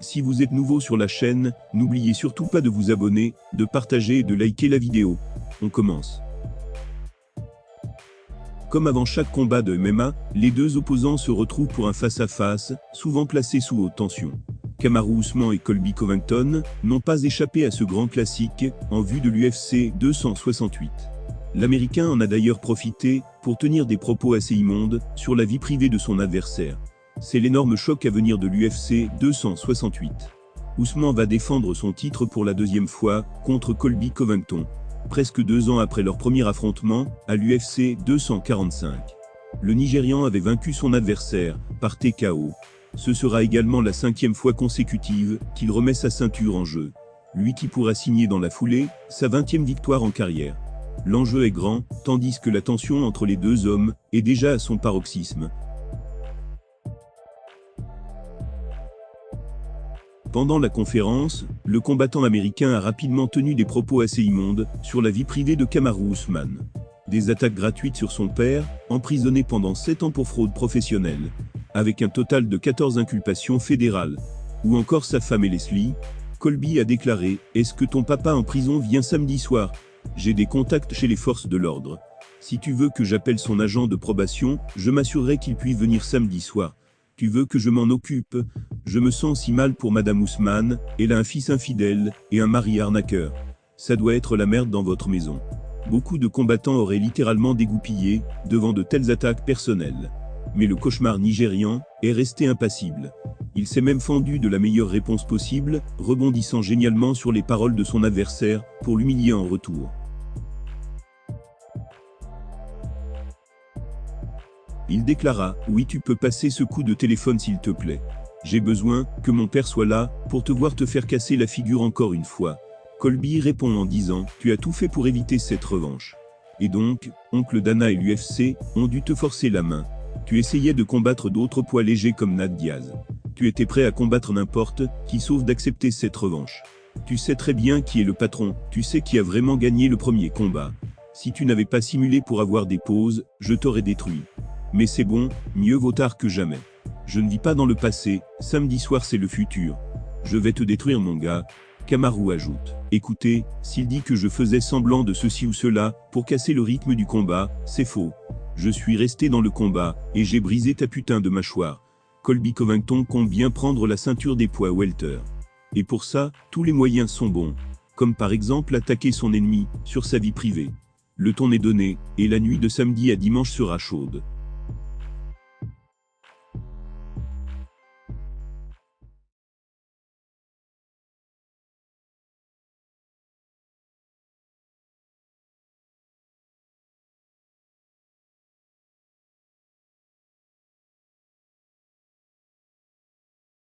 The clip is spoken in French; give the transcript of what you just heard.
Si vous êtes nouveau sur la chaîne, n'oubliez surtout pas de vous abonner, de partager et de liker la vidéo. On commence. Comme avant chaque combat de MMA, les deux opposants se retrouvent pour un face-à-face, souvent placé sous haute tension. Kamaru Usman et Colby Covington n'ont pas échappé à ce grand classique, en vue de l'UFC 268. L'Américain en a d'ailleurs profité pour tenir des propos assez immondes sur la vie privée de son adversaire. C'est l'énorme choc à venir de l'UFC 268. Usman va défendre son titre pour la deuxième fois contre Colby Covington, presque 2 ans après leur premier affrontement à l'UFC 245. Le Nigérian avait vaincu son adversaire par TKO. Ce sera également la 5e fois consécutive qu'il remet sa ceinture en jeu. Lui qui pourra signer dans la foulée sa 20e victoire en carrière. L'enjeu est grand, tandis que la tension entre les deux hommes est déjà à son paroxysme. Pendant la conférence, le combattant américain a rapidement tenu des propos assez immondes sur la vie privée de Kamaru Usman. Des attaques gratuites sur son père, emprisonné pendant 7 ans pour fraude professionnelle, avec un total de 14 inculpations fédérales. Ou encore sa femme et Leslie. Colby a déclaré « Est-ce que ton papa en prison vient samedi soir ? J'ai des contacts chez les forces de l'ordre. Si tu veux que j'appelle son agent de probation, je m'assurerai qu'il puisse venir samedi soir. Tu veux que je m'en occupe ? Je me sens si mal pour Madame Usman, elle a un fils infidèle et un mari arnaqueur. Ça doit être la merde dans votre maison. » Beaucoup de combattants auraient littéralement dégoupillé devant de telles attaques personnelles. Mais le cauchemar nigérian est resté impassible. Il s'est même fendu de la meilleure réponse possible, rebondissant génialement sur les paroles de son adversaire pour l'humilier en retour. Il déclara « Oui, tu peux passer ce coup de téléphone s'il te plaît. J'ai besoin que mon père soit là pour te voir te faire casser la figure encore une fois. » Colby répond en disant « Tu as tout fait pour éviter cette revanche. Et donc, oncle Dana et l'UFC ont dû te forcer la main. Tu essayais de combattre d'autres poids légers comme Nate Diaz. Tu étais prêt à combattre n'importe qui sauf d'accepter cette revanche. Tu sais très bien qui est le patron, tu sais qui a vraiment gagné le premier combat. Si tu n'avais pas simulé pour avoir des pauses, je t'aurais détruit. Mais c'est bon, mieux vaut tard que jamais. Je ne vis pas dans le passé, samedi soir c'est le futur. Je vais te détruire mon gars. » Kamaru ajoute « Écoutez, s'il dit que je faisais semblant de ceci ou cela pour casser le rythme du combat, c'est faux. Je suis resté dans le combat, et j'ai brisé ta putain de mâchoire. » Colby Covington compte bien prendre la ceinture des poids welter. Et pour ça, tous les moyens sont bons. Comme par exemple attaquer son ennemi sur sa vie privée. Le ton est donné, et la nuit de samedi à dimanche sera chaude.